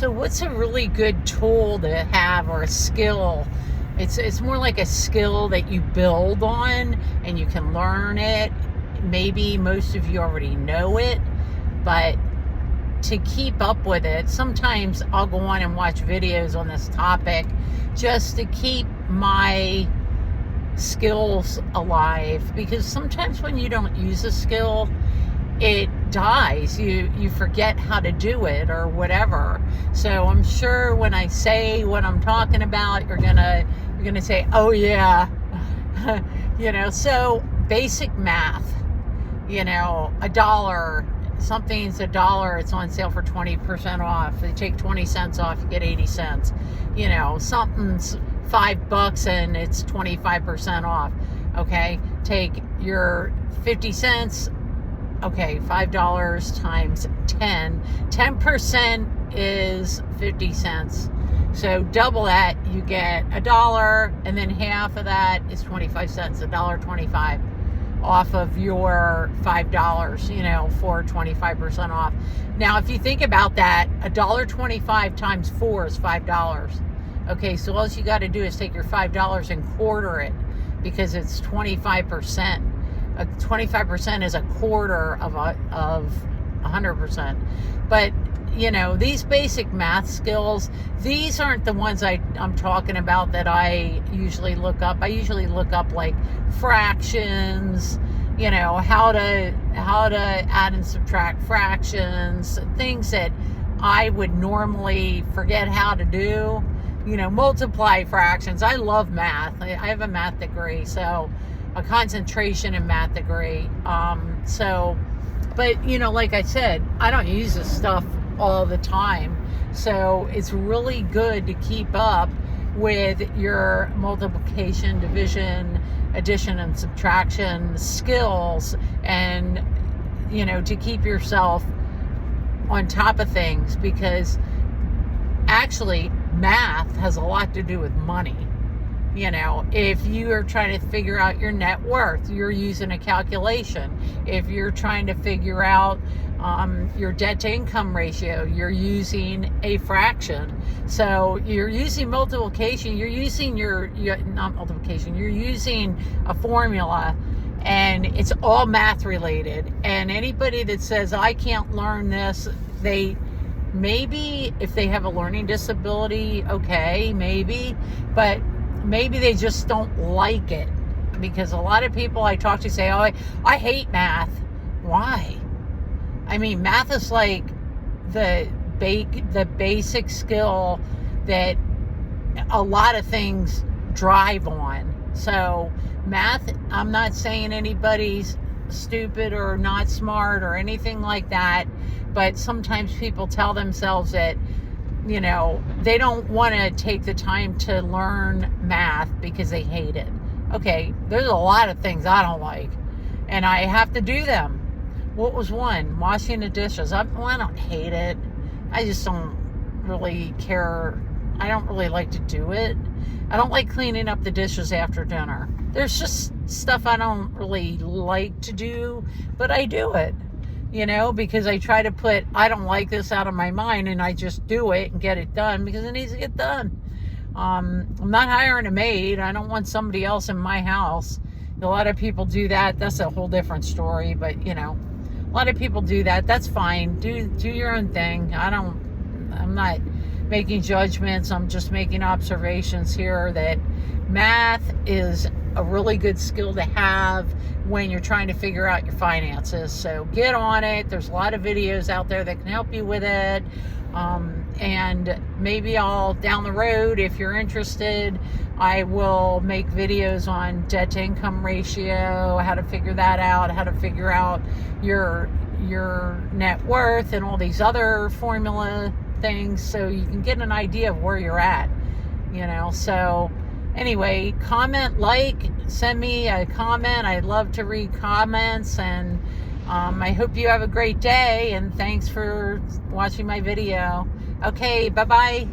So what's a really good tool to have, or a skill? It's more like a skill that you build on and you can learn it. Maybe most of you already know it, but to keep up with it, sometimes I'll go on and watch videos on this topic just to keep my skills alive, because sometimes when you don't use a skill, it dies. You forget how to do it or whatever. So I'm sure when I say what I'm talking about, you're gonna say, oh yeah. So basic math, $1, something's $1, it's on sale for 20% off. They take 20 cents off, you get 80 cents. Something's $5 and it's 25% off. Okay, take your 50 cents. Okay, $5 times 10. 10% is 50 cents. So double that, you get $1, and then half of that is 25 cents, $1.25 off of your $5, for 25% off. Now, if you think about that, $1.25 times 4 is $5. Okay, so all you got to do is take your $5 and quarter it, because it's 25%. 25% is a quarter of 100%. But these basic math skills, these aren't the ones I'm talking about that I usually look up. I usually look up like fractions, how to add and subtract fractions, things that I would normally forget how to do. Multiply fractions. I love math. I have a math degree, so a concentration in math degree. But like I said, I don't use this stuff all the time. So it's really good to keep up with your multiplication, division, addition, and subtraction skills, and, to keep yourself on top of things, because actually math has a lot to do with money. If you are trying to figure out your net worth, you're using a calculation. If you're trying to figure out your debt to income ratio, you're using a fraction. So you're using multiplication, you're using not multiplication, you're using a formula, and it's all math related. And anybody that says, I can't learn this, maybe if they have a learning disability, okay, maybe, but maybe they just don't like it, because a lot of people I talk to say, oh, I hate math. Why? I mean, math is like the basic skill that a lot of things drive on. So math, I'm not saying anybody's stupid or not smart or anything like that, but sometimes people tell themselves that they don't want to take the time to learn math because they hate it. Okay, there's a lot of things I don't like, and I have to do them. What was one? Washing the dishes. I don't hate it. I just don't really care. I don't really like to do it. I don't like cleaning up the dishes after dinner. There's just stuff I don't really like to do, but I do it. Because I try to put, I don't like this out of my mind, and I just do it and get it done because it needs to get done. I'm not hiring a maid. I don't want somebody else in my house. A lot of people do that. That's a whole different story, but a lot of people do that. That's fine. Do your own thing. I'm not making judgments. I'm just making observations here that math is a really good skill to have when you're trying to figure out your finances. So get on it. There's a lot of videos out there that can help you with it. And maybe down the road, if you're interested, I will make videos on debt to income ratio, how to figure that out, how to figure out your net worth and all these other formula things, so you can get an idea of where you're at. So anyway, comment, send me a comment. I love to read comments, and I hope you have a great day, and thanks for watching my video. Okay, bye-bye.